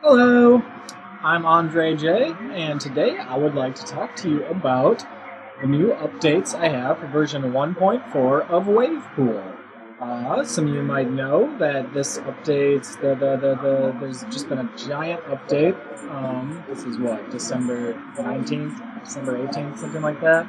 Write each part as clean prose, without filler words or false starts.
Hello, I'm Andre J, and today I would like to talk to you about the new updates I have for version 1.4 of Waaave Pool. Some of you might know that this updates, there's just been a giant update. This is what, December 19th, December 18th, something like that.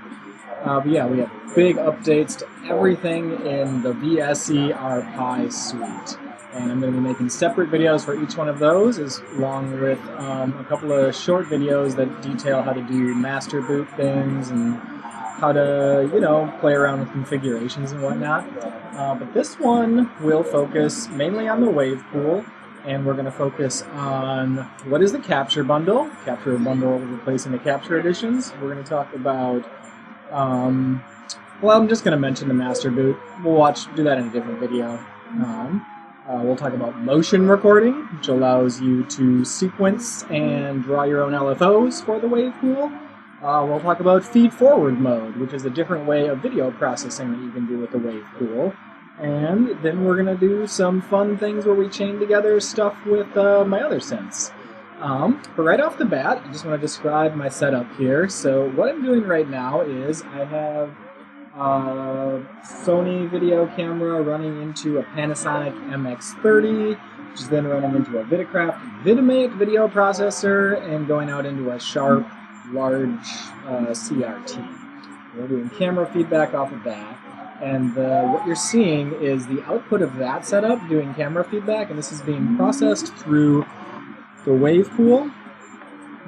But yeah, we have big updates to everything in the VSERPI suite. And I'm going to be making separate videos for each one of those, along with a couple of short videos that detail how to do master boot things and how to, play around with configurations and whatnot. But this one will focus mainly on the Waaave Pool, and we're going to focus on what is the capture bundle replacing the capture editions. We're going to talk about, well, I'm just going to mention the master boot. We'll do that in a different video. We'll talk about motion recording, which allows you to sequence and draw your own LFOs for the Waaave Pool. We'll talk about feed-forward mode, which is a different way of video processing that you can do with the Waaave Pool. And then we're going to do some fun things where we chain together stuff with my other synths. But right off the bat, I just want to describe my setup here. So what I'm doing right now is I have Sony video camera running into a Panasonic MX30, which is then running into a Vidicraft Vidimate video processor and going out into a Sharp large CRT. We're doing camera feedback off of that, and what you're seeing is the output of that setup doing camera feedback, and this is being processed through the Waaave Pool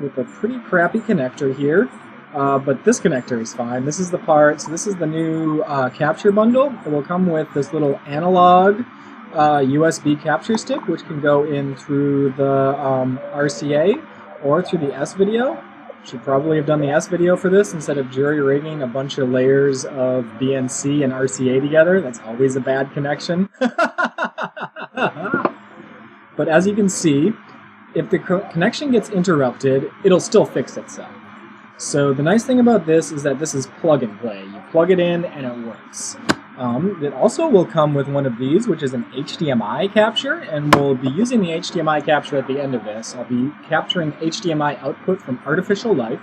with a pretty crappy connector here. But this connector is fine. This is the part, so this is the new capture bundle. It will come with this little analog USB capture stick, which can go in through the RCA or through the S-Video. Should probably have done the S-Video for this instead of jury-rigging a bunch of layers of BNC and RCA together. That's always a bad connection. But as you can see, if the connection gets interrupted, it'll still fix itself. So the nice thing about this is that this is plug and play. You plug it in and it works. It also will come with one of these, which is an HDMI capture, and we'll be using the HDMI capture at the end of this. I'll be capturing HDMI output from artificial light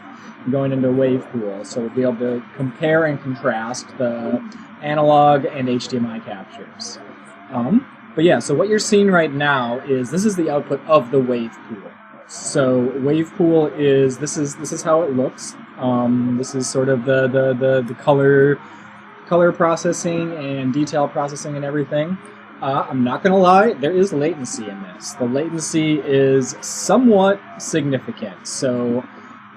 going into Waaave Pool, so we'll be able to compare and contrast the analog and HDMI captures. But yeah, so what you're seeing right now is this is the output of the Waaave Pool. So Waaave Pool is this is how it looks. This is sort of the color processing and detail processing and everything. I'm not gonna lie, there is latency in this. The latency is somewhat significant. So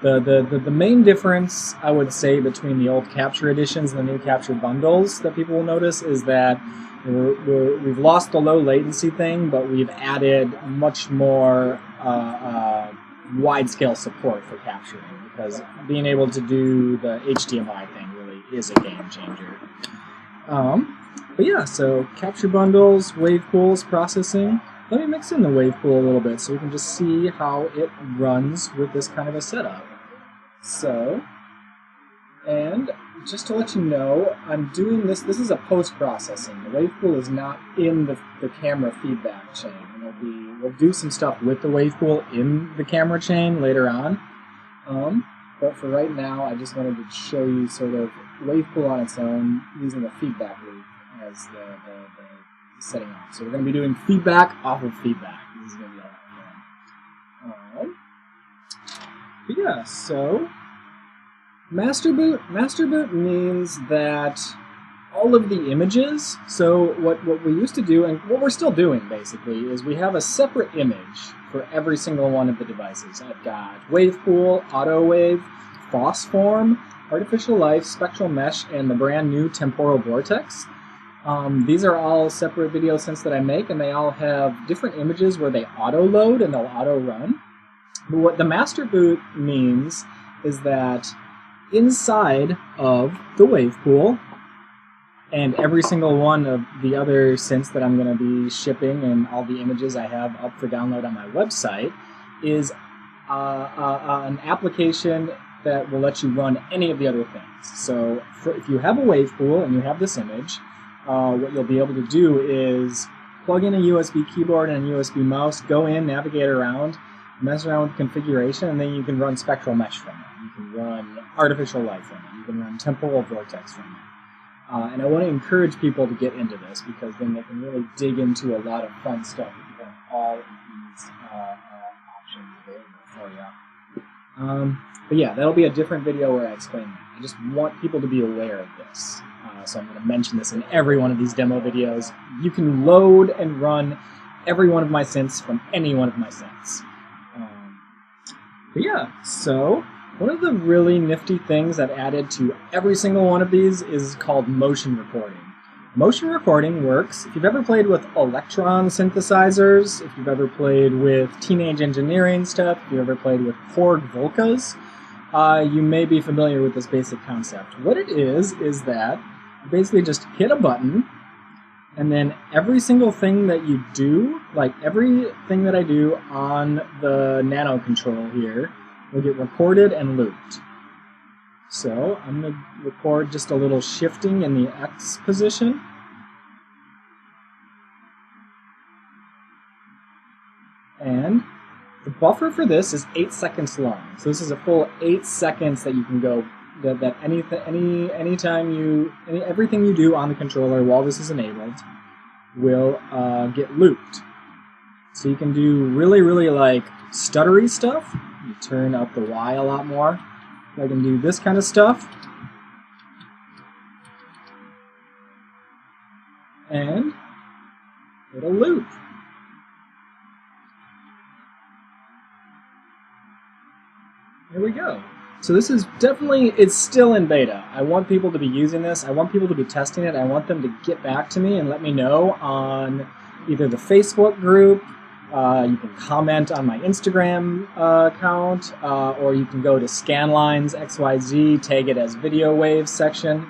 the main difference I would say between the old capture editions and the new capture bundles that people will notice is that we've lost the low latency thing, but we've added much more wide-scale support for capturing, because being able to do the HDMI thing really is a game changer. But yeah, so capture bundles, Waaave Pools, processing. Let me mix in the Waaave Pool a little bit so we can just see how it runs with this kind of a setup. So, and just to let you know, I'm doing this is a post-processing. The Waaave Pool is not in the camera feedback chain. We'll do some stuff with the Waaave Pool in the camera chain later on. But for right now, I just wanted to show you sort of Waaave Pool on its own using the feedback loop as the setting off. So we're going to be doing feedback off of feedback. This is going to be a lot of fun. But yeah, so master boot means that all of the images, so what we used to do, and what we're still doing basically, is we have a separate image for every single one of the devices. I've got Waaave Pool, Auto Wave, Phosform, Artificial Life, Spectral Mesh, and the brand new Temporal Vortex. These are all separate video synths that I make, and they all have different images where they auto-load and they'll auto-run. But what the master boot means is that inside of the Waaave Pool, and every single one of the other synths that I'm going to be shipping and all the images I have up for download on my website is an application that will let you run any of the other things. So if you have a Waaave Pool and you have this image, what you'll be able to do is plug in a USB keyboard and a USB mouse, go in, navigate around, mess around with configuration, and then you can run spectral mesh from it. You can run artificial light from it. You can run temporal vortex from it. And I want to encourage people to get into this because then they can really dig into a lot of fun stuff if you have all of these options available for you. But yeah, that'll be a different video where I explain that. I just want people to be aware of this. So I'm going to mention this in every one of these demo videos. You can load and run every one of my synths from any one of my synths. But yeah, so one of the really nifty things I've added to every single one of these is called motion recording. Motion recording works if you've ever played with Electron synthesizers, if you've ever played with Teenage Engineering stuff, if you've ever played with Korg Volcas, you may be familiar with this basic concept. What it is that you basically just hit a button, and then every single thing that you do, like everything that I do on the nano control here, will get recorded and looped. So I'm going to record just a little shifting in the X position. And the buffer for this is 8 seconds long. So this is a full 8 seconds that you can go, everything you do on the controller while this is enabled will get looped. So you can do really, really like stuttery stuff. You turn up the Y a lot more. I can do this kind of stuff. And it'll loop. Here we go. So this is definitely, it's still in beta. I want people to be using this. I want people to be testing it. I want them to get back to me and let me know on either the Facebook group, you can comment on my Instagram account, or you can go to Scanlines XYZ, tag it as Video Waves section,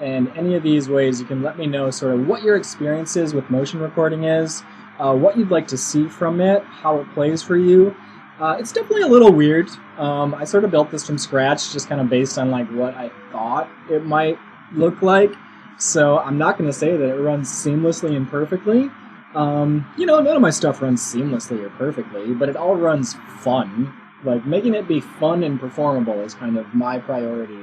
and any of these ways you can let me know sort of what your experience is with motion recording is, what you'd like to see from it, how it plays for you. It's definitely a little weird. I sort of built this from scratch, just kind of based on like what I thought it might look like. So I'm not going to say that it runs seamlessly and perfectly. You know, none of my stuff runs seamlessly or perfectly, but it all runs fun. Like, making it be fun and performable is kind of my priority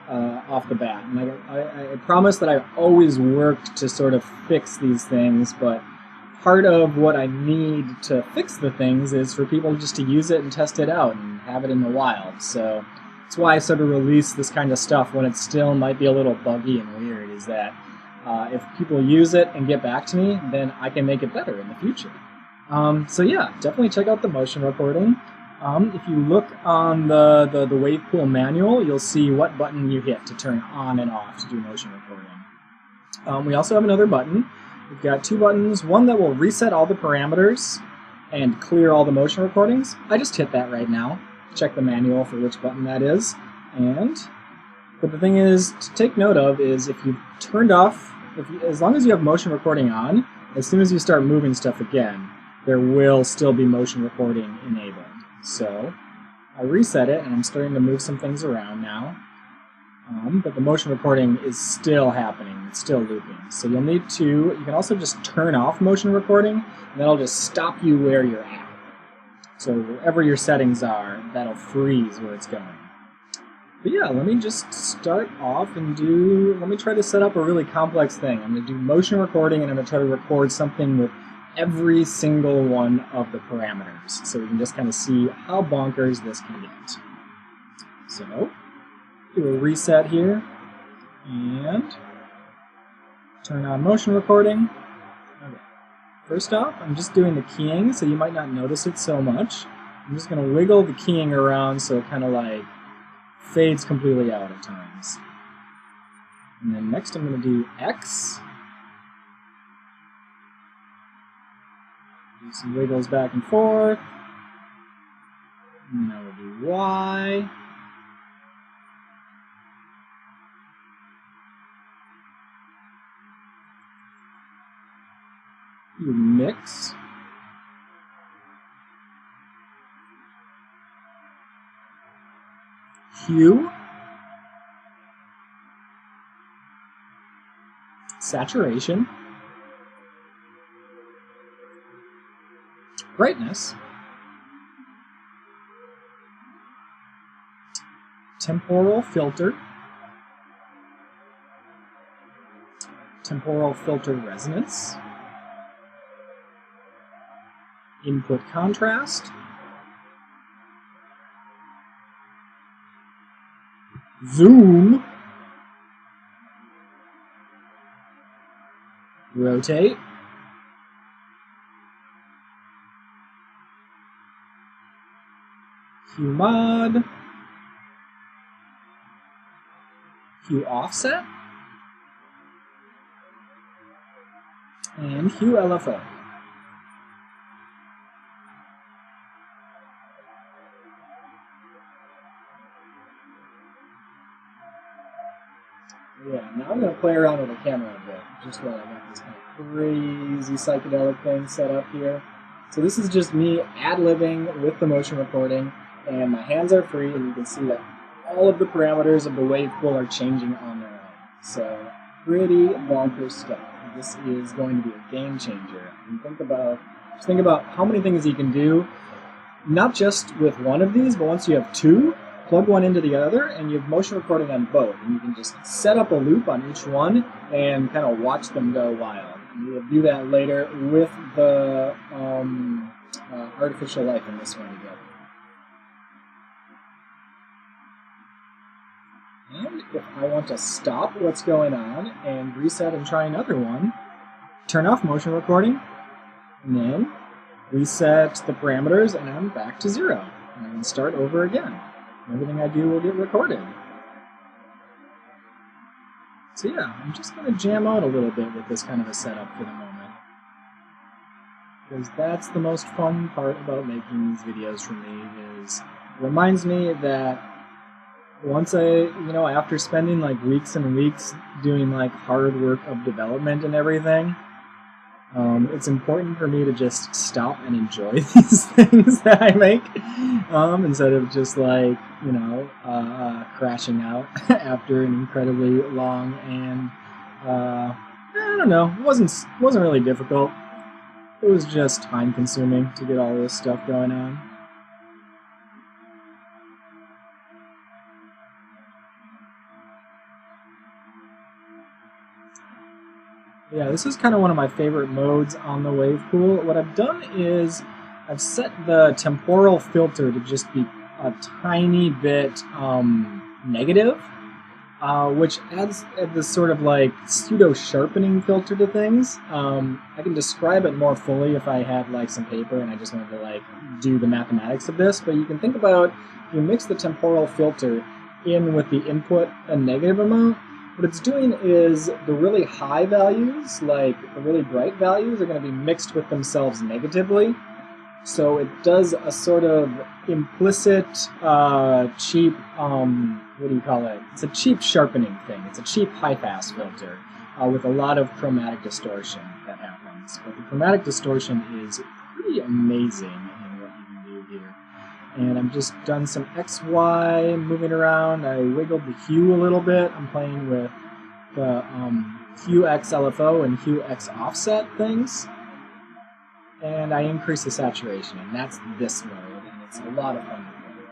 off the bat. And I promise that I've always worked to sort of fix these things, but part of what I need to fix the things is for people just to use it and test it out and have it in the wild. So that's why I sort of release this kind of stuff when it still might be a little buggy and weird, is that if people use it and get back to me, then I can make it better in the future. So yeah, definitely check out the motion recording. If you look on the Waaave Pool manual, you'll see what button you hit to turn on and off to do motion recording. We also have another button. We've got two buttons, one that will reset all the parameters and clear all the motion recordings. I just hit that right now. Check the manual for which button that is. But the thing is, to take note of is if you've turned off, as long as you have motion recording on, as soon as you start moving stuff again, there will still be motion recording enabled. So I reset it and I'm starting to move some things around now. But the motion recording is still happening, it's still looping. So you'll need to, you can also just turn off motion recording, and that'll just stop you where you're at. So wherever your settings are, that'll freeze where it's going. But yeah, let me just start off and let me try to set up a really complex thing. I'm going to do motion recording, and I'm going to try to record something with every single one of the parameters, so we can just kind of see how bonkers this can get. So do a reset here, and turn on motion recording. Okay. First off, I'm just doing the keying, so you might not notice it so much. I'm just going to wiggle the keying around so it kind of like fades completely out at times. And then next I'm going to do X. Do some wiggles back and forth. And now we'll do Y. You mix. Hue. Saturation. Brightness. temporal filter, temporal filter resonance, input contrast, zoom, rotate, hue mod, hue offset, and hue LFO. Yeah, now I'm going to play around with the camera a bit, just while I got this kind of crazy psychedelic thing set up here. So this is just me ad-libbing with the motion recording, and my hands are free, and you can see that all of the parameters of the wave pool are changing on their own. So pretty bonkers stuff. This is going to be a game changer. And just think about how many things you can do, not just with one of these, but once you have two, plug one into the other, and you have motion recording on both. And you can just set up a loop on each one and kind of watch them go wild. And we'll do that later with the artificial life in this one together. And if I want to stop what's going on and reset and try another one, turn off motion recording, and then reset the parameters, and I'm back to 0. And I can start over again. Everything I do will get recorded. So yeah, I'm just going to jam out a little bit with this kind of a setup for the moment. Because that's the most fun part about making these videos for me, is it reminds me that once after spending like weeks and weeks doing like hard work of development and everything, it's important for me to just stop and enjoy these things that I make, instead of just like, crashing out after an incredibly long and, I don't know, it wasn't really difficult. It was just time consuming to get all this stuff going on. Yeah, this is kind of one of my favorite modes on the wave pool. What I've done is I've set the temporal filter to just be a tiny bit negative, which adds this sort of like pseudo-sharpening filter to things. I can describe it more fully if I had like some paper and I just wanted to like do the mathematics of this, but you can think about if you mix the temporal filter in with the input a negative amount, what it's doing is the really high values, like the really bright values, are going to be mixed with themselves negatively. So it does a sort of implicit, cheap, It's a cheap sharpening thing. It's a cheap high-pass filter with a lot of chromatic distortion that happens. But the chromatic distortion is pretty amazing in what you can do here. And I've just done some XY moving around. I wiggled the hue a little bit. I'm playing with the hue X LFO and hue X offset things. And I increase the saturation, and that's this mode, and it's a lot of fun to play with.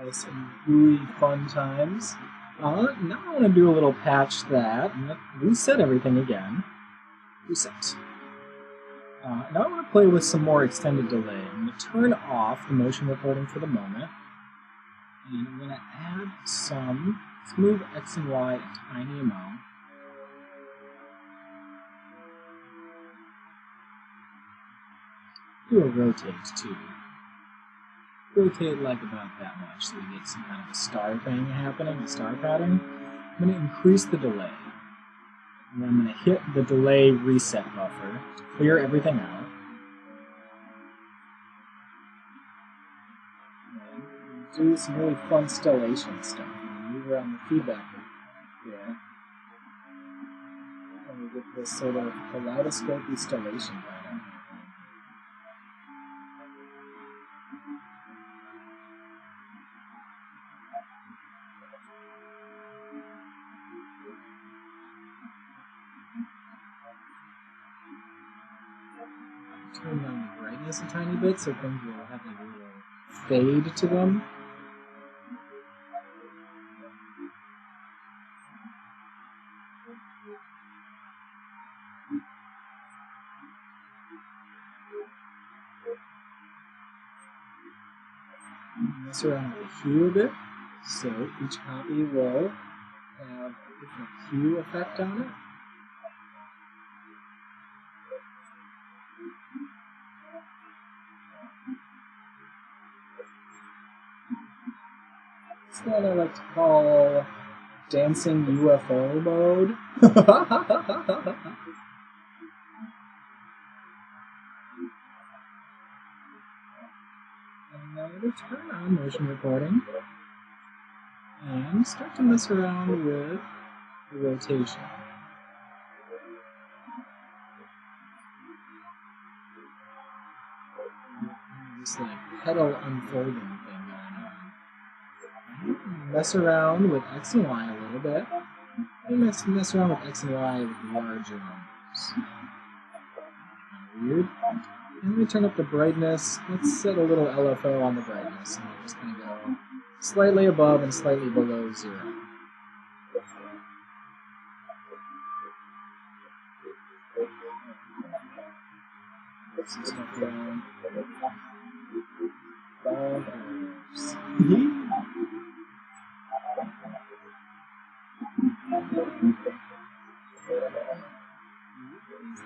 Nice and gooey fun times. Now I want to do a little patch that, and reset everything again. Reset. Now I want to play with some more extended delay. I'm going to turn off the motion recording for the moment, and I'm going to add some, let's move X and Y a tiny amount. Do a rotate too. rotate like about that much so we get some kind of a star thing happening, a star pattern. I'm going to increase the delay. And then I'm going to hit the delay reset buffer to clear everything out. And do some really fun stellation stuff. Move around the feedback here. And we get this sort of kaleidoscopy stellation pattern. Turn down the brightness a tiny bit so things will have like a little fade to them. Mess around with the hue a bit, so each copy will have a different hue effect on it. It's what I like to call dancing UFO mode. And then we'll turn on motion recording and start to mess around with the rotation. This like pedal unfolding thing going on. Mess around with X and Y a little bit. And mess around with X and Y with larger numbers. Weird. And we turn up the brightness. Let's set a little LFO on the brightness. And we're just going to go slightly above and slightly below 0. Move some stuff around. Bonkers.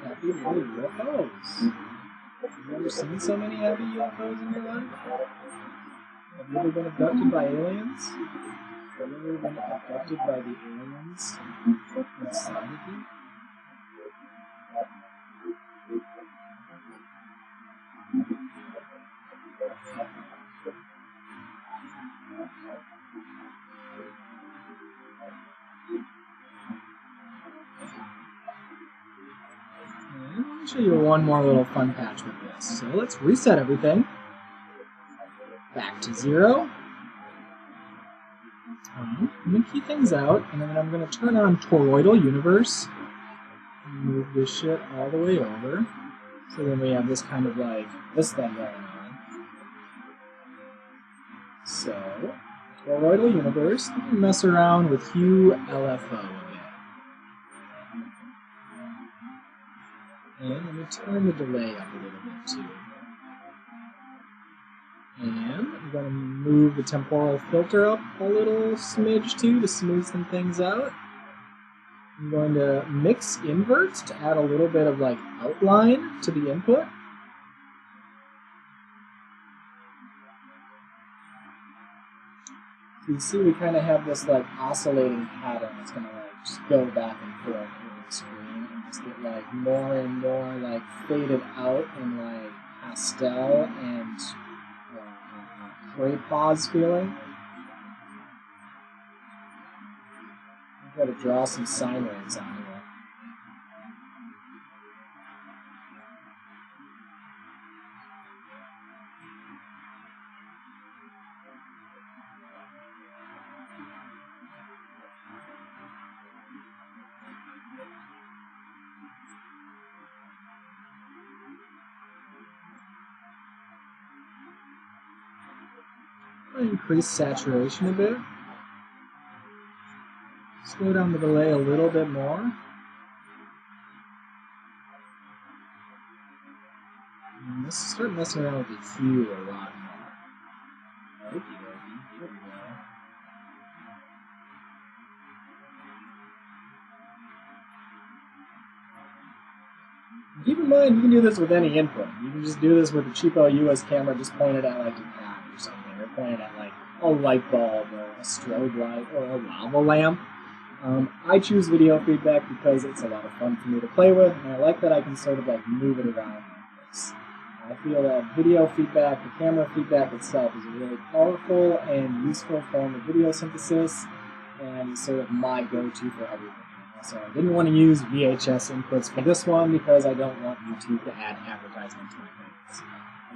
Happy little UFOs. Have you ever seen so many happy UFOs in your life? Have you ever been abducted by aliens? Have you ever been abducted by the aliens inside of you? Let me show you one more little fun patch with this. So let's reset everything back to 0. I'm going to key things out, and then I'm going to turn on Toroidal Universe and move this shit all the way over. So then we have this kind of like this thing going on. So, Toroidal Universe, mess around with hue LFO a bit. And let me turn the delay up a little bit too. And I'm going to move the temporal filter up a little smidge too to smooth some things out. I'm going to mix inverts to add a little bit of like outline to the input. So you see we kind of have this like oscillating pattern that's going to like just go back and forth over the screen. Just get like more and more like faded out in like pastel and great pause feeling. I've got to draw some sine waves on here. Increase saturation a bit. Slow down the delay a little bit more. And let's start messing around with the hue a lot more. Okey-dokey. Here we go. Keep in mind, you can do this with any input. You can just do this with a cheapo US camera just pointed at like your pad or something. pointed at like a light bulb or a strobe light or a lava lamp. I choose video feedback because it's a lot of fun for me to play with, and I like that I can sort of like move it around like this. I feel that video feedback, the camera feedback itself, is a really powerful and useful form of video synthesis, and sort of my go-to for everything. So I didn't want to use VHS inputs for this one because I don't want YouTube to add advertisements to my things.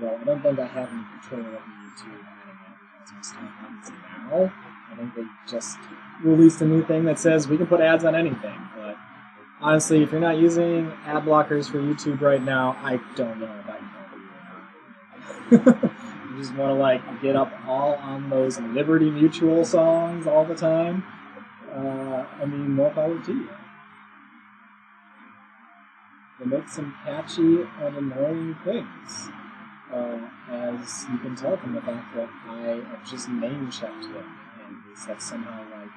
Well, I don't think I have any control over YouTube adding advertisements to my things now. I think they just released a new thing that says we can put ads on anything. But honestly, if you're not using ad blockers for YouTube right now, I don't know if I can help you or not. You just want to like get up all on those Liberty Mutual songs all the time. I mean, more power to you. They make some catchy and annoying things, as you can tell from the fact that I have just name checked them, and these have somehow like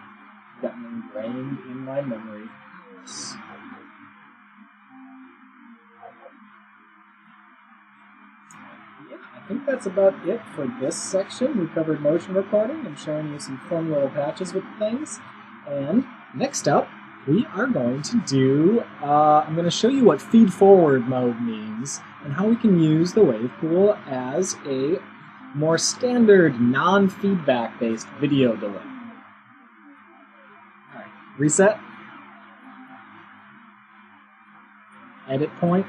gotten ingrained in my memory. Yeah, I think that's about it for this section. We covered motion recording and showing you some fun little patches with things. And next up, we are going to do, I'm going to show you what feed-forward mode means and how we can use the Waaave Pool as a more standard, non-feedback-based video delay. All right, reset. Edit point.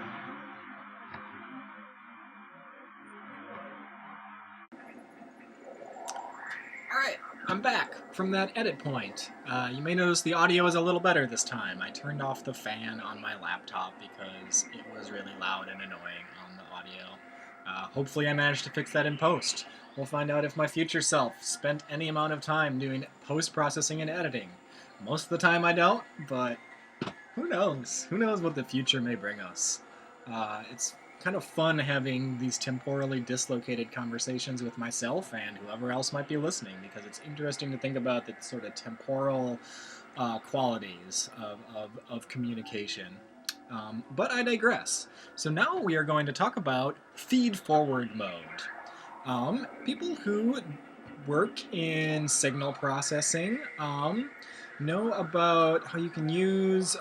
I'm back from that edit point. You may notice the audio is a little better this time. I turned off the fan on my laptop because it was really loud and annoying on the audio. Hopefully I managed to fix that in post. We'll find out if my future self spent any amount of time doing post-processing and editing. Most of the time I don't, but who knows? Who knows what the future may bring us? It's kind of fun having these temporally dislocated conversations with myself and whoever else might be listening, because it's interesting to think about the sort of temporal qualities of communication. But I digress. So now we are going to talk about feed-forward mode. People who work in signal processing know about how you can use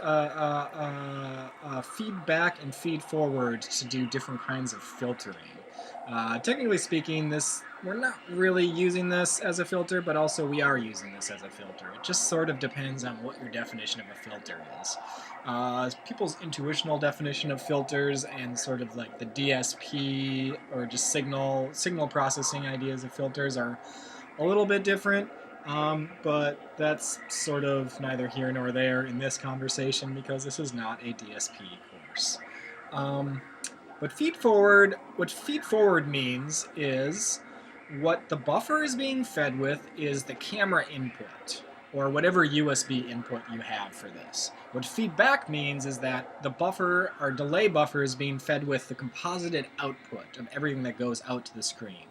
feedback and feed forward to do different kinds of filtering. Technically speaking, we're not really using this as a filter, but also we are using this as a filter. It just sort of depends on what your definition of a filter is. People's intuitional definition of filters and sort of like the DSP or just signal processing ideas of filters are a little bit different. But that's sort of neither here nor there in this conversation because this is not a DSP course. But what feed forward means is what the buffer is being fed with is the camera input, or whatever USB input you have for this. What feedback means is that the buffer, or delay buffer, is being fed with the composited output of everything that goes out to the screen.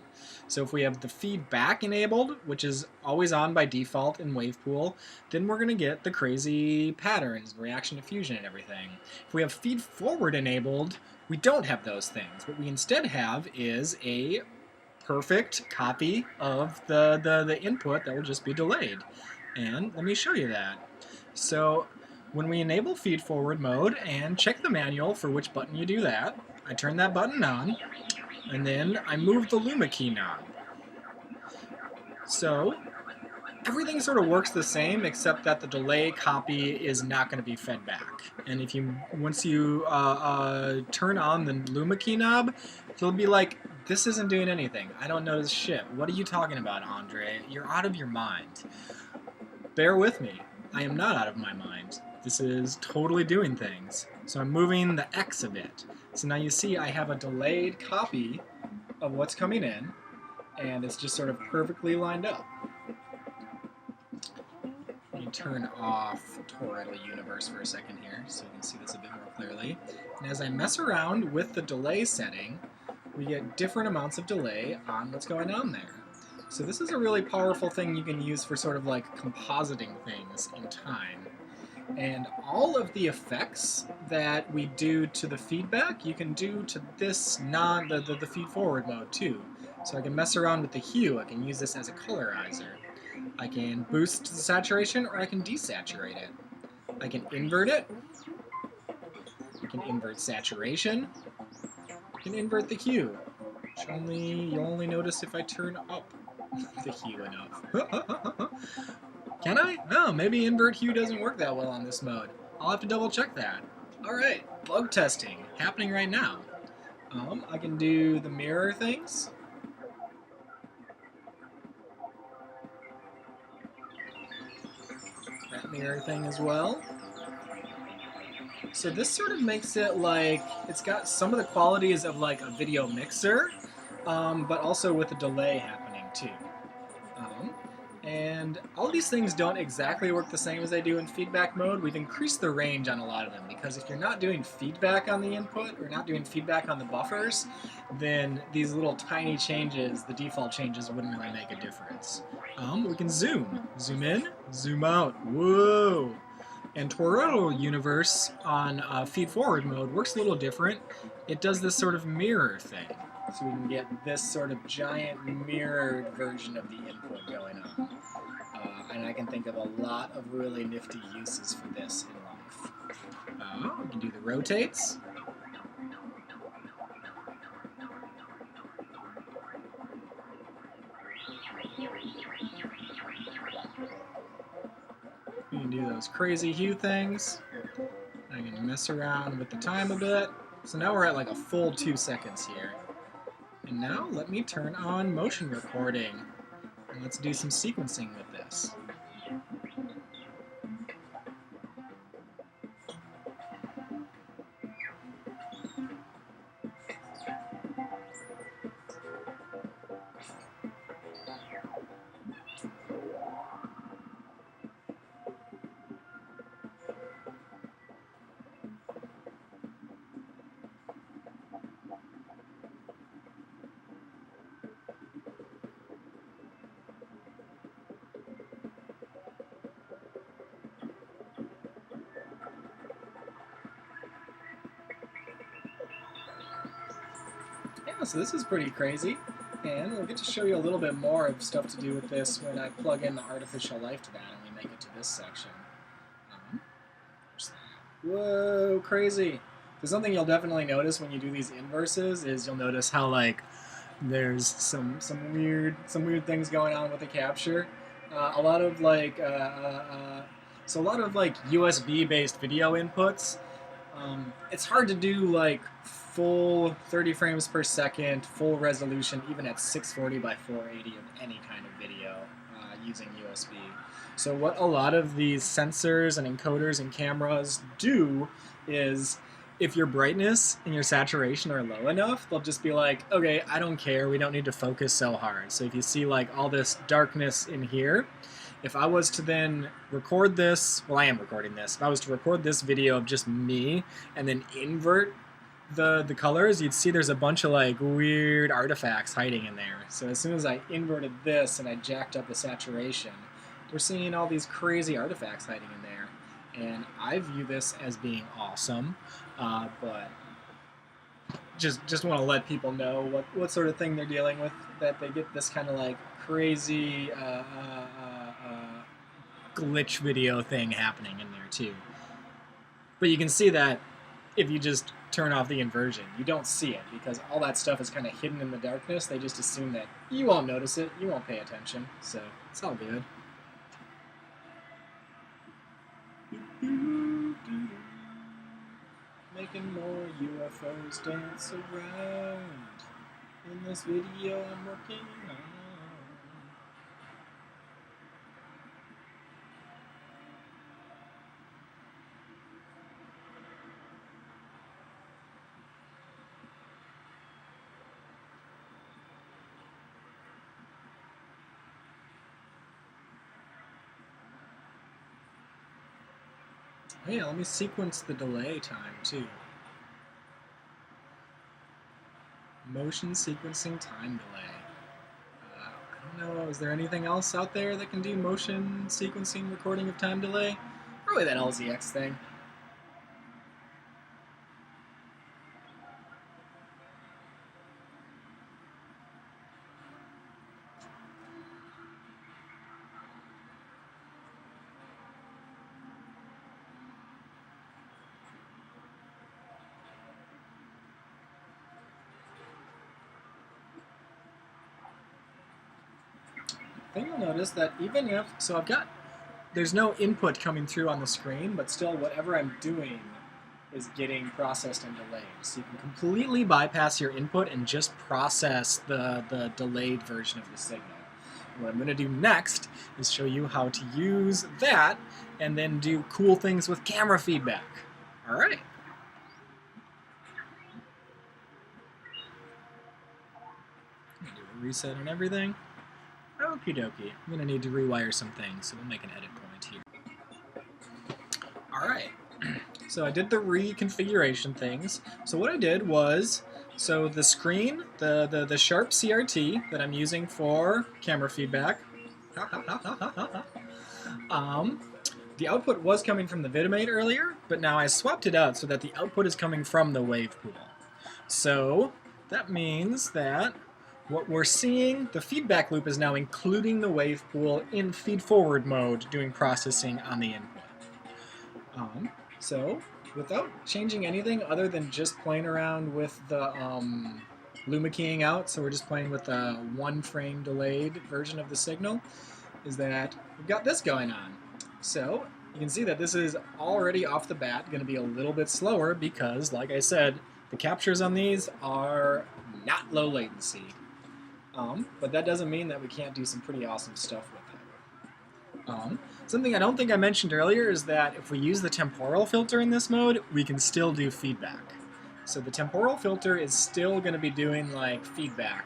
So if we have the feedback enabled, which is always on by default in Waaave Pool, then we're going to get the crazy patterns, reaction to fusion and everything. If we have feed forward enabled, we don't have those things. What we instead have is a perfect copy of the input that will just be delayed. And let me show you that. So when we enable feed forward mode and check the manual for which button you do that, I turn that button on, and then I move the Luma key knob. So everything sort of works the same, except that the delay copy is not going to be fed back. And once you turn on the Luma key knob, it'll be like, this isn't doing anything. I don't notice shit. What are you talking about, Andre? You're out of your mind. Bear with me. I am not out of my mind. This is totally doing things. So I'm moving the X a bit. So now you see I have a delayed copy of what's coming in, and it's just sort of perfectly lined up. Let me turn off Torrent Universe for a second here so you can see this a bit more clearly. And as I mess around with the delay setting, we get different amounts of delay on what's going on there. So this is a really powerful thing you can use for sort of like compositing things in time. And all of the effects that we do to the feedback, you can do to this the feed-forward mode too. So I can mess around with the hue. I can use this as a colorizer. I can boost the saturation, or I can desaturate it. I can invert it. I can invert saturation. I can invert the hue. Which you'll only notice if I turn up the hue enough. Can I? Oh, maybe invert hue doesn't work that well on this mode. I'll have to double check that. Alright, bug testing happening right now. I can do the mirror things. That mirror thing as well. So this sort of makes it like, it's got some of the qualities of like a video mixer, but also with a delay happening too. And all these things don't exactly work the same as they do in feedback mode. We've increased the range on a lot of them, because if you're not doing feedback on the input, or not doing feedback on the buffers, then these little tiny changes, the default changes, wouldn't really make a difference. We can zoom. Zoom in, zoom out. Whoa! And Temporal Universe on feed-forward mode works a little different. It does this sort of mirror thing. So we can get this sort of giant mirrored version of the input going on. And I can think of a lot of really nifty uses for this in life. We can do the rotates. We can do those crazy hue things. I can mess around with the time a bit. So now we're at like a full 2 seconds here. And now let me turn on motion recording. And let's do some sequencing with this. Yeah, so this is pretty crazy, and we'll get to show you a little bit more of stuff to do with this when I plug in the artificial life to that and we make it to this section. Whoa, crazy! So something you'll definitely notice when you do these inverses is you'll notice how like there's some weird things going on with the capture. A lot of like USB based video inputs. It's hard to do like full 30 frames per second, full resolution, even at 640 by 480 of any kind of video using USB. So what a lot of these sensors and encoders and cameras do is, if your brightness and your saturation are low enough, they'll just be like, okay, I don't care, we don't need to focus so hard. So if you see like all this darkness in here, if I was to then record this, well, I am recording this, if I was to record this video of just me and then invert the colors, you'd see there's a bunch of like weird artifacts hiding in there. So as soon as I inverted this and I jacked up the saturation, we're seeing all these crazy artifacts hiding in there. And I view this as being awesome, but just want to let people know what sort of thing they're dealing with, that they get this kind of like crazy glitch video thing happening in there too. But you can see that if you just turn off the inversion, you don't see it, because all that stuff is kind of hidden in the darkness. They just assume that you won't notice it, you won't pay attention, so it's all good. Making more UFOs dance around in this video I'm working on. Yeah, let me sequence the delay time too. Motion sequencing time delay. I don't know, is there anything else out there that can do motion sequencing recording of time delay? Probably that LZX thing. Then you'll notice that even if, so there's no input coming through on the screen, but still whatever I'm doing is getting processed and delayed. So you can completely bypass your input and just process the delayed version of the signal. And what I'm going to do next is show you how to use that and then do cool things with camera feedback. All right. I'm going to do a reset on everything. Okie dokie. I'm going to need to rewire some things, so we'll make an edit point here. Alright, so I did the reconfiguration things. So what I did was, so the screen, the Sharp CRT that I'm using for camera feedback, the output was coming from the Vitamate earlier, but now I swapped it out so that the output is coming from the Waaave Pool. So that means that what we're seeing, the feedback loop is now including the Waaave Pool in feed-forward mode, doing processing on the input. So, without changing anything other than just playing around with the luma keying out, so we're just playing with the 1 frame delayed version of the signal, is that we've got this going on. So, you can see that this is already off the bat going to be a little bit slower because, like I said, the captures on these are not low latency. But that doesn't mean that we can't do some pretty awesome stuff with it. Something I don't think I mentioned earlier is that if we use the temporal filter in this mode, we can still do feedback. So the temporal filter is still going to be doing like feedback.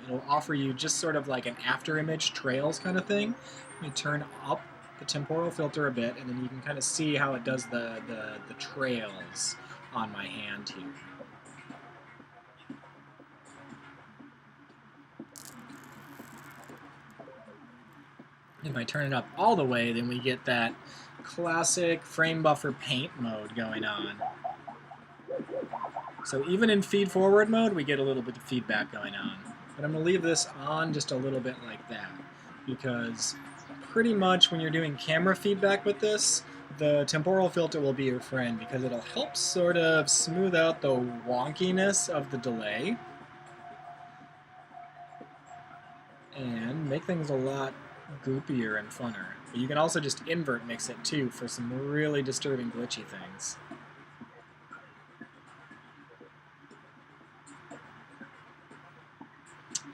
It'll offer you just sort of like an after image trails kind of thing. Let me turn up the temporal filter a bit, and then you can kind of see how it does the trails on my hand here. If I turn it up all the way, then we get that classic frame buffer paint mode going on. So even in feed-forward mode, we get a little bit of feedback going on. But I'm going to leave this on just a little bit like that, because pretty much when you're doing camera feedback with this, the temporal filter will be your friend, because it'll help sort of smooth out the wonkiness of the delay and make things a lot goopier and funner. But you can also just invert mix it too for some really disturbing glitchy things.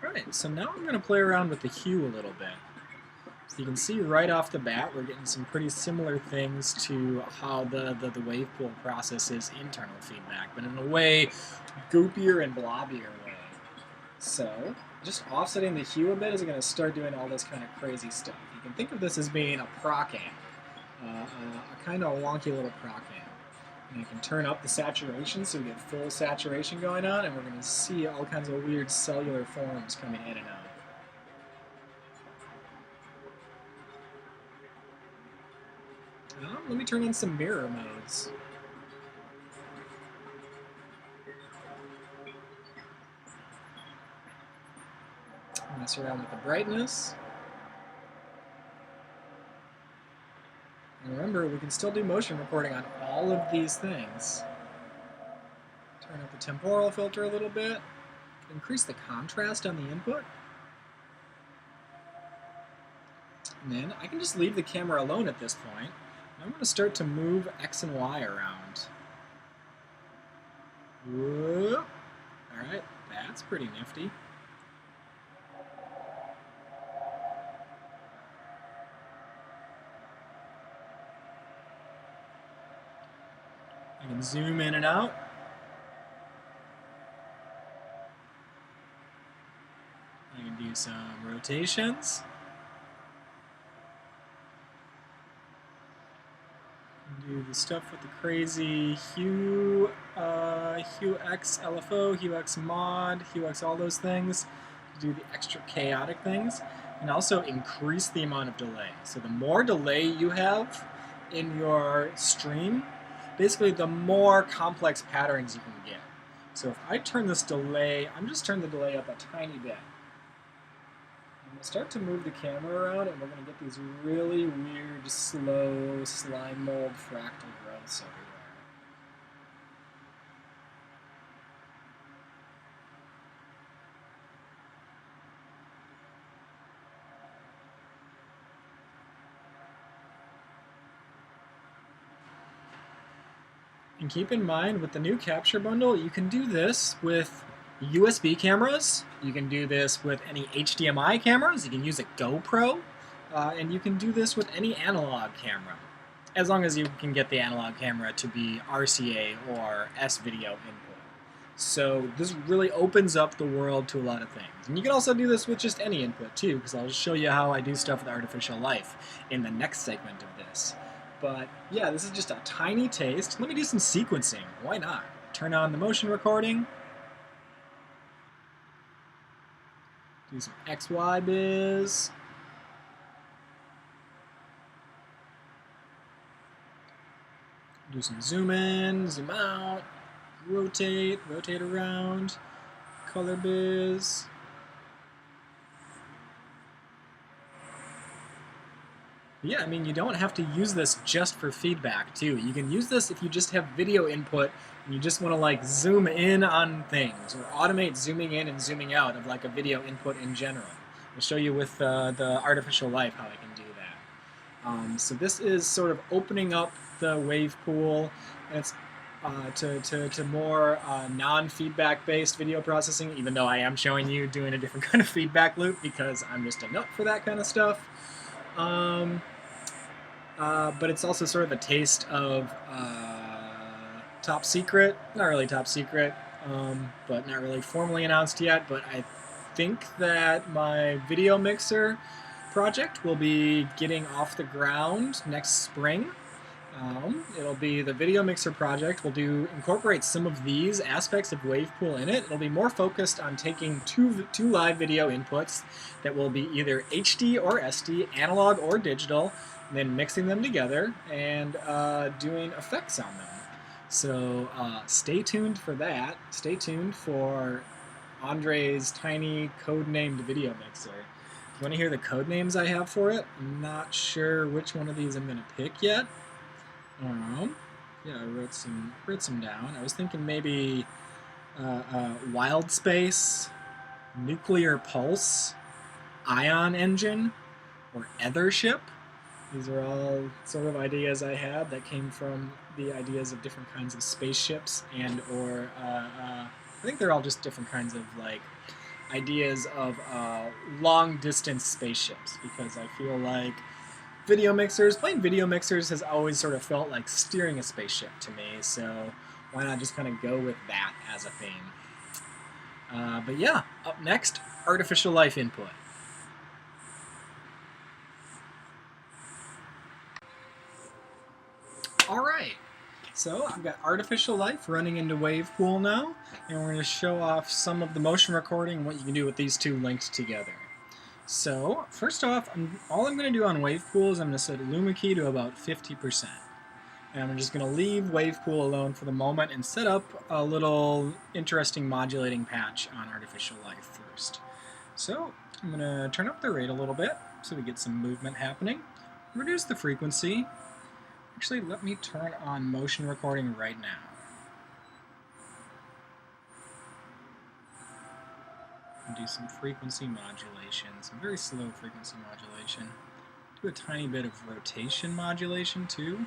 Alright, so now I'm going to play around with the hue a little bit. So you can see right off the bat we're getting some pretty similar things to how the Waaave Pool processes internal feedback, but in a way goopier and blobbier way. So just offsetting the hue a bit is going to start doing all this kind of crazy stuff. You can think of this as being a proc amp, a kind of wonky little proc amp. And you can turn up the saturation so we get full saturation going on, and we're going to see all kinds of weird cellular forms coming in and out. Let me turn on some mirror modes. Mess around with the brightness. And remember, we can still do motion recording on all of these things. Turn up the temporal filter a little bit. Increase the contrast on the input. And then I can just leave the camera alone at this point. And I'm going to start to move X and Y around. Whoop. Alright, that's pretty nifty. I can zoom in and out. I can do some rotations. Do the stuff with the crazy hue, hue X LFO, hue X mod, hue X all those things. Do the extra chaotic things, and also increase the amount of delay. So the more delay you have, in your stream, basically the more complex patterns you can get. So if I turn this delay, I'm just turning the delay up a tiny bit. I'm going to start to move the camera around, and we're going to get these really weird, slow, slime mold fractal growths everywhere. And keep in mind, with the new capture bundle, you can do this with USB cameras. You can do this with any HDMI cameras. You can use a GoPro. And you can do this with any analog camera, as long as you can get the analog camera to be RCA or S-video input. So this really opens up the world to a lot of things. And you can also do this with just any input too, because I'll show you how I do stuff with artificial life in the next segment of this. But yeah, this is just a tiny taste. Let me do some sequencing. Why not? Turn on the motion recording. Do some XY biz. Do some zoom in, zoom out, rotate, rotate around, color biz. Yeah, I mean, you don't have to use this just for feedback, too. You can use this if you just have video input and you just want to, like, zoom in on things or automate zooming in and zooming out of, like, a video input in general. I'll show you with the artificial life how I can do that. So this is sort of opening up the Waaave Pool, and it's to more non-feedback based video processing, even though I am showing you doing a different kind of feedback loop because I'm just a nut for that kind of stuff. But it's also sort of a taste of top secret, not really top secret, but not really formally announced yet, but I think that my video mixer project will be getting off the ground next spring. It'll be the video mixer project. We'll incorporate some of these aspects of Waaave Pool in it. It'll be more focused on taking two live video inputs that will be either HD or SD, analog or digital, and then mixing them together and doing effects on them. So stay tuned for that. Stay tuned for Andre's tiny code-named video mixer. If you want to hear the code names I have for it, I'm not sure which one of these I'm going to pick yet. Yeah, I wrote some down. I was thinking maybe Wild Space, Nuclear Pulse, Ion Engine, or Ethership. These are all sort of ideas I had that came from the ideas of different kinds of spaceships or I think they're all just different kinds of like ideas of long-distance spaceships, because I feel like playing video mixers has always sort of felt like steering a spaceship to me, so why not just kind of go with that as a theme? But yeah, up next, artificial life input. Alright, so I've got artificial life running into Waaave Pool now, and we're going to show off some of the motion recording and what you can do with these two linked together. So, first off, all I'm going to do on Waaave Pool is I'm going to set Luma key to about 50%. And I'm just going to leave Waaave Pool alone for the moment and set up a little interesting modulating patch on artificial life first. So, I'm going to turn up the rate a little bit so we get some movement happening. Reduce the frequency. Actually, let me turn on motion recording right now. Do some frequency modulation, some very slow frequency modulation. Do a tiny bit of rotation modulation too.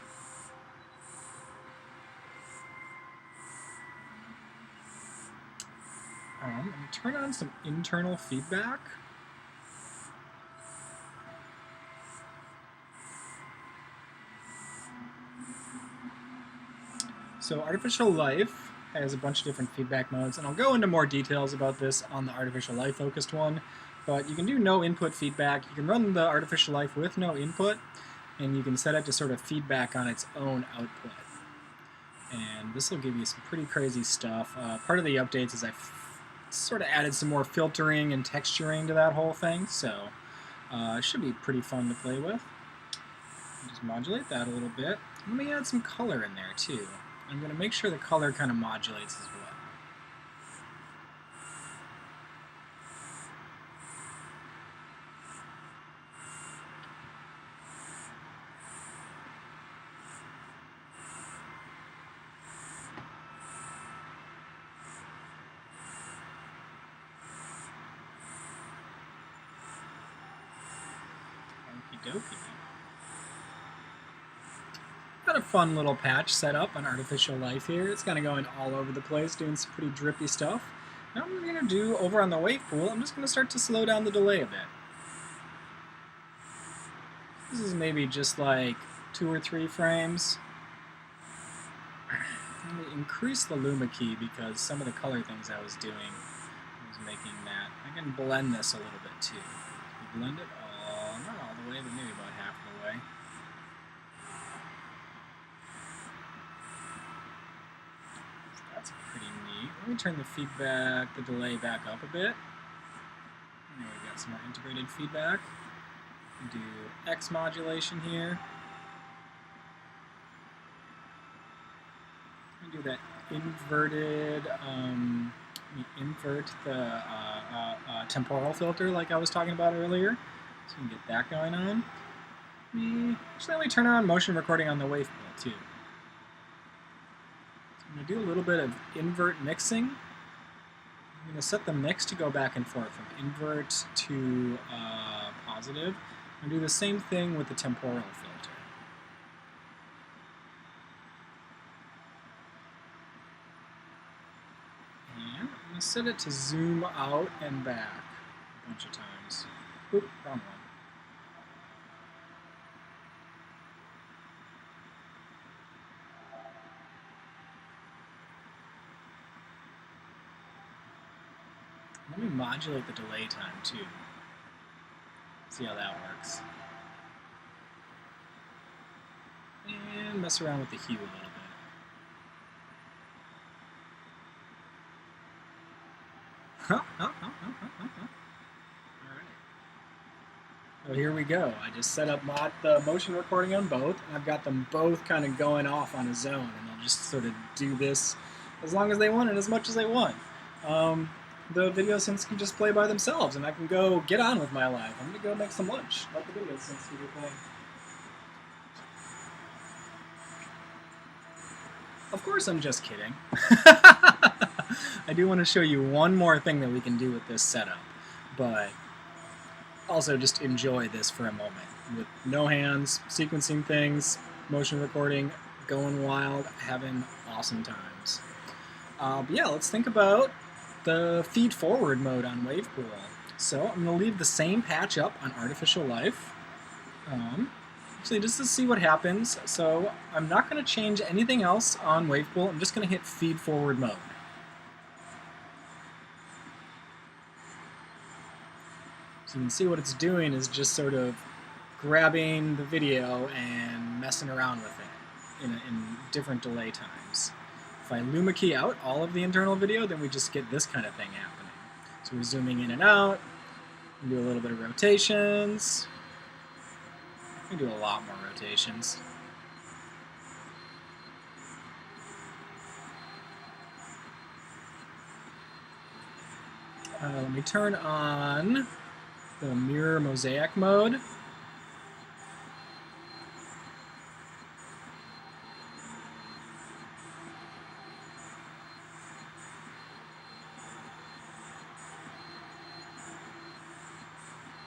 And turn on some internal feedback. So artificial life has a bunch of different feedback modes, and I'll go into more details about this on the artificial life focused one, but you can do no input feedback. You can run the artificial life with no input, and you can set it to sort of feedback on its own output. And this will give you some pretty crazy stuff. Part of the updates is I've sort of added some more filtering and texturing to that whole thing, so it should be pretty fun to play with. Just modulate that a little bit. Let me add some color in there too. I'm going to make sure the color kind of modulates as well. Okie dokie. Got a fun little patch set up on Artificial Life here. It's kind of going all over the place, doing some pretty drippy stuff. Now what I'm going to do over on the Waaave Pool, I'm just going to start to slow down the delay a bit. This is maybe just like 2 or 3 frames. Let me increase the luma key because some of the color things I was doing was making that. I can blend this a little bit too. Blend it not all the way, but maybe about half of the way. So that's pretty neat. Let me turn the feedback, the delay back up a bit. There we got some more integrated feedback. Do X modulation here. And do that inverted, invert the temporal filter like I was talking about earlier. So we can get that going on. Actually, let me turn on motion recording on the Waaave Pool too. So I'm going to do a little bit of invert mixing. I'm going to set the mix to go back and forth from invert to positive. I'm going to do the same thing with the temporal filter. And I'm going to set it to zoom out and back a bunch of times. Oop, wrong one. Let me modulate the delay time too. See how that works. And mess around with the hue a little bit. Alright. So here we go. I just set up the motion recording on both, and I've got them both kind of going off on a zone, and they'll just sort of do this as long as they want and as much as they want. The video synths can just play by themselves, and I can go get on with my life. I'm going to go make some lunch. Let the video synths do their thing. Of course, I'm just kidding. I do want to show you one more thing that we can do with this setup, but also just enjoy this for a moment. With no hands, sequencing things, motion recording, going wild, having awesome times. But yeah, let's think about the feed forward mode on Waaave Pool. So I'm going to leave the same patch up on Artificial Life. Actually, just to see what happens. So I'm not going to change anything else on Waaave Pool. I'm just going to hit feed forward mode. So you can see what it's doing is just sort of grabbing the video and messing around with it in different delay times. If I luma key out all of the internal video, then we just get this kind of thing happening. So we're zooming in and out, we do a little bit of rotations, we do a lot more rotations. Let me turn on the mirror mosaic mode.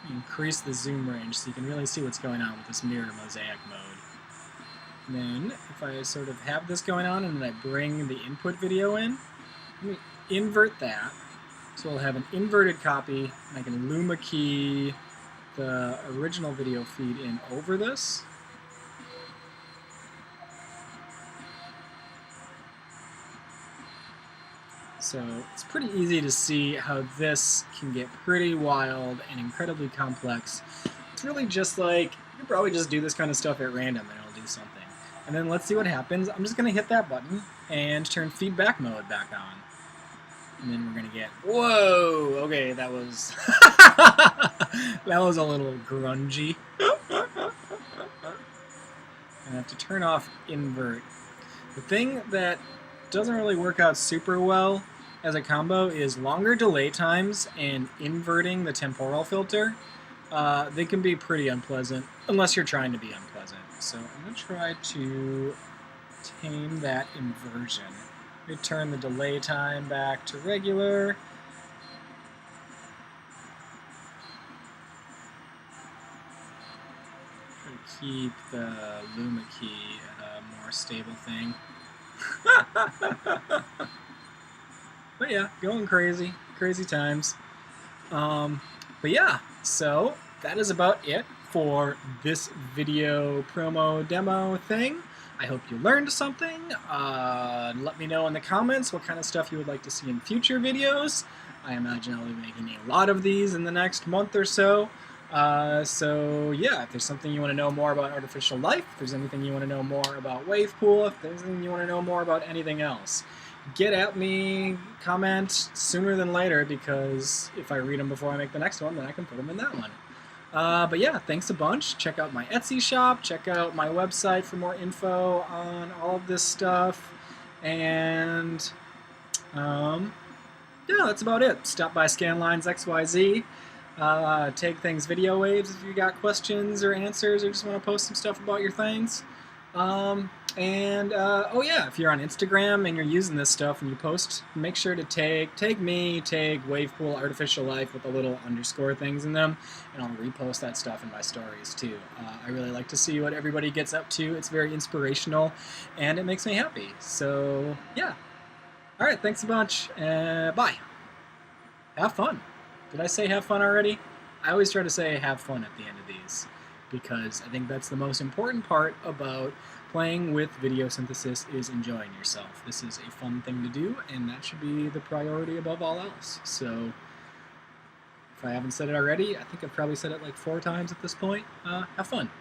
Increase the zoom range so you can really see what's going on with this mirror mosaic mode. And then if I sort of have this going on and then I bring the input video in, let me invert that. So I'll have an inverted copy, and I can luma key the original video feed in over this. So it's pretty easy to see how this can get pretty wild and incredibly complex. It's really just like, you could probably just do this kind of stuff at random and it'll do something. And then let's see what happens. I'm just going to hit that button and turn feedback mode back on. And then we're going to get, whoa, okay, that was, that was a little grungy. I have to turn off invert. The thing that doesn't really work out super well as a combo is longer delay times and inverting the temporal filter. They can be pretty unpleasant, unless you're trying to be unpleasant. So I'm going to try to tame that inversion. We turn the delay time back to regular. Try to keep the Luma key at a more stable thing. But yeah, going crazy. Crazy times. But yeah, so that is about it for this video promo demo thing. I hope you learned something. Let me know in the comments what kind of stuff you would like to see in future videos. I imagine I'll be making a lot of these in the next month or so. So yeah, if there's something you want to know more about artificial life, if there's anything you want to know more about Waaave Pool, if there's anything you want to know more about anything else, get at me, comment sooner than later, because if I read them before I make the next one, then I can put them in that one. But yeah, thanks a bunch. Check out my Etsy shop. Check out my website for more info on all of this stuff. And yeah, that's about it. Stop by Scanlines XYZ. Take things video waves if you got questions or answers or just want to post some stuff about your things. Oh yeah, if you're on Instagram and you're using this stuff and you post, make sure to tag me, tag Waaave Pool Artificial Life with the little underscore things in them, and I'll repost that stuff in my stories too. I really like to see what everybody gets up to. It's very inspirational, and it makes me happy. So yeah. All right, thanks a bunch, bye. Have fun. Did I say have fun already? I always try to say have fun at the end of these, because I think that's the most important part about playing with video synthesis, is enjoying yourself. This is a fun thing to do, and that should be the priority above all else. So if I haven't said it already, I think I've probably said it like 4 times at this point. Have fun.